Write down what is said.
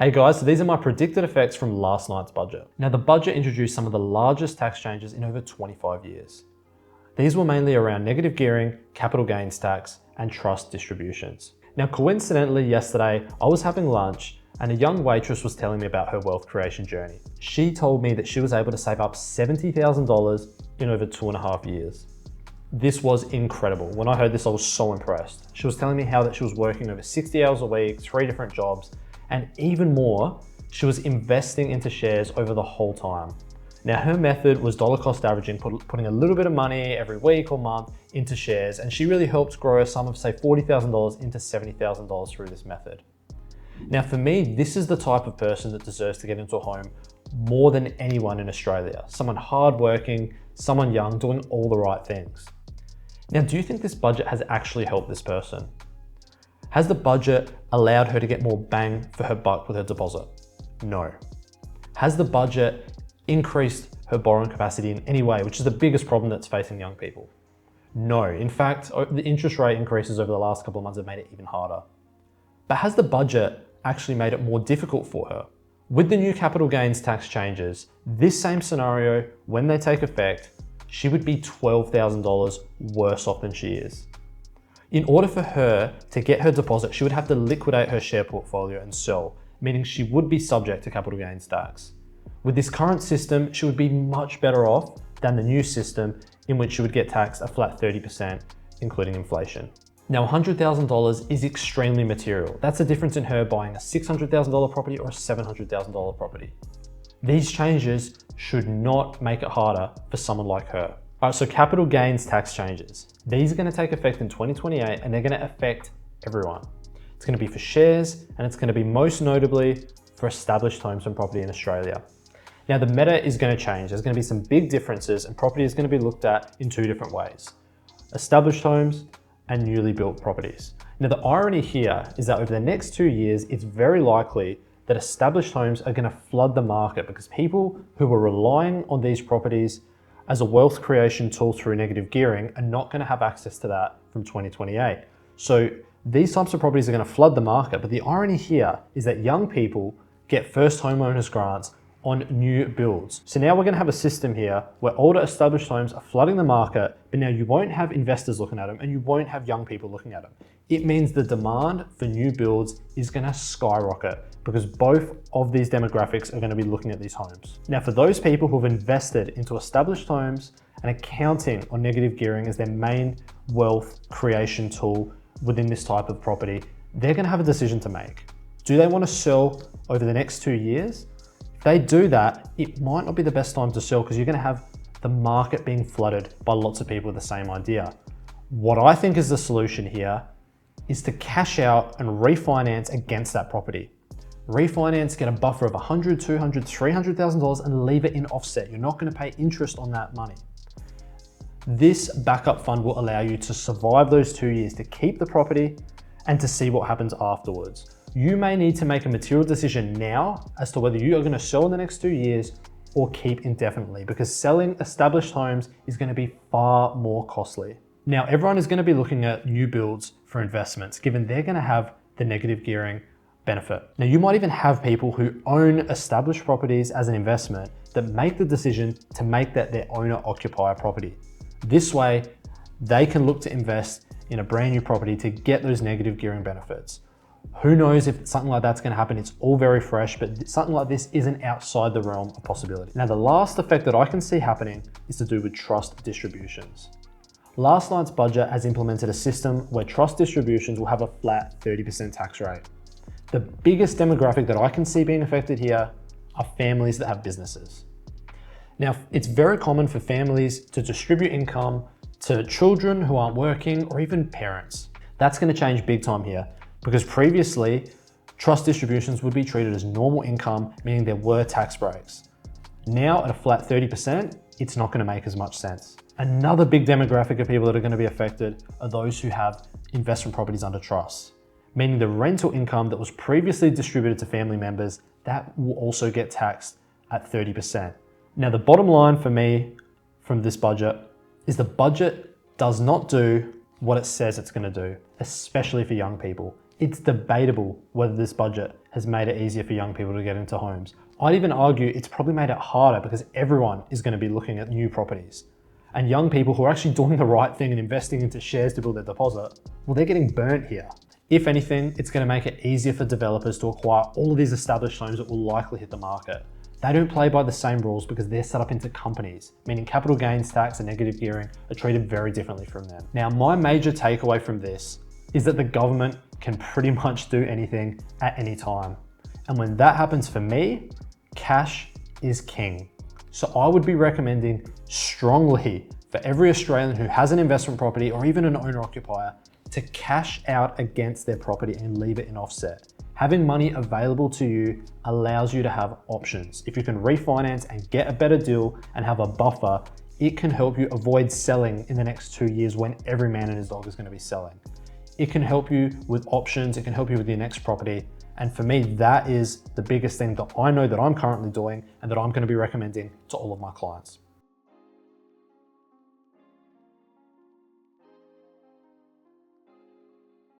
Hey guys, so these are my predicted effects from last night's budget. Now the budget introduced some of the largest tax changes in over 25 years. These were mainly around negative gearing, capital gains tax, and trust distributions. Now coincidentally yesterday, I was having lunch and a young waitress was telling me about her wealth creation journey. She told me that she was able to save up $70,000 in over 2.5 years. This was incredible. When I heard this, I was so impressed. She was telling me how that she was working over 60 hours a week, 3 different jobs, and even more, she was investing into shares over the whole time. Now her method was dollar cost averaging, putting a little bit of money every week or month into shares, and she really helped grow a sum of say $40,000 into $70,000 through this method. Now for me, this is the type of person that deserves to get into a home more than anyone in Australia. Someone hardworking, someone young, doing all the right things. Now, do you think this budget has actually helped this person? Has the budget allowed her to get more bang for her buck with her deposit? No. Has the budget increased her borrowing capacity in any way, which is the biggest problem that's facing young people? No. In fact, the interest rate increases over the last couple of months have made it even harder. But has the budget actually made it more difficult for her? With the new capital gains tax changes, this same scenario, when they take effect, she would be $12,000 worse off than she is. In order for her to get her deposit, she would have to liquidate her share portfolio and sell, meaning she would be subject to capital gains tax. With this current system, she would be much better off than the new system in which she would get taxed a flat 30%, including inflation. Now, $100,000 is extremely material. That's the difference in her buying a $600,000 property or a $700,000 property. These changes should not make it harder for someone like her. All right, so capital gains tax changes. These are going to take effect in 2028 and they're going to affect everyone. It's going to be for shares and it's going to be most notably for established homes and property in Australia. Now the meta is going to change. There's going to be some big differences and property is going to be looked at in 2 different ways. Established homes and newly built properties. Now the irony here is that over the next 2 years, it's very likely that established homes are going to flood the market because people who are relying on these properties as a wealth creation tool through negative gearing are not going to have access to that from 2028. So these types of properties are going to flood the market. But the irony here is that young people get first homeowners grants on new builds. So now we're going to have a system here where older established homes are flooding the market, but now you won't have investors looking at them and you won't have young people looking at them. It means the demand for new builds is going to skyrocket because both of these demographics are going to be looking at these homes. Now, for those people who have invested into established homes and are counting on negative gearing as their main wealth creation tool within this type of property, they're going to have a decision to make. Do they want to sell over the next 2 years? If they do that, it might not be the best time to sell because you're going to have the market being flooded by lots of people with the same idea. What I think is the solution here is to cash out and refinance against that property. Refinance, get a buffer of $100,000, $200,000, $300,000 and leave it in offset. You're not going to pay interest on that money. This backup fund will allow you to survive those 2 years, to keep the property and to see what happens afterwards. You may need to make a material decision now as to whether you are going to sell in the next 2 years or keep indefinitely, because selling established homes is going to be far more costly. Now, everyone is going to be looking at new builds for investments, given they're going to have the negative gearing benefit. Now, you might even have people who own established properties as an investment that make the decision to make that their owner-occupier property. This way, they can look to invest in a brand new property to get those negative gearing benefits. Who knows if something like that's going to happen? It's all very fresh, but something like this isn't outside the realm of possibility. Now, the last effect that I can see happening is to do with trust distributions. Last night's budget has implemented a system where trust distributions will have a flat 30% tax rate. The biggest demographic that I can see being affected here are families that have businesses. Now, it's very common for families to distribute income to children who aren't working or even parents. That's going to change big time here because previously trust distributions would be treated as normal income, meaning there were tax breaks. Now at a flat 30%, it's not going to make as much sense. Another big demographic of people that are going to be affected are those who have investment properties under trust, meaning the rental income that was previously distributed to family members, that will also get taxed at 30%. Now, the bottom line for me from this budget is the budget does not do what it says it's going to do, especially for young people. It's debatable whether this budget has made it easier for young people to get into homes. I'd even argue it's probably made it harder because everyone is going to be looking at new properties. And young people who are actually doing the right thing and investing into shares to build their deposit, well, they're getting burnt here. If anything, it's going to make it easier for developers to acquire all of these established homes that will likely hit the market. They don't play by the same rules because they're set up into companies, meaning capital gains tax and negative gearing are treated very differently from them. Now, my major takeaway from this is that the government can pretty much do anything at any time. And when that happens for me, cash is king. So I would be recommending strongly for every Australian who has an investment property or even an owner-occupier to cash out against their property and leave it in offset. Having money available to you allows you to have options. If you can refinance and get a better deal and have a buffer, it can help you avoid selling in the next 2 years when every man and his dog is going to be selling. It can help you with options, it can help you with your next property. And for me, that is the biggest thing that I know that I'm currently doing and that I'm going to be recommending to all of my clients.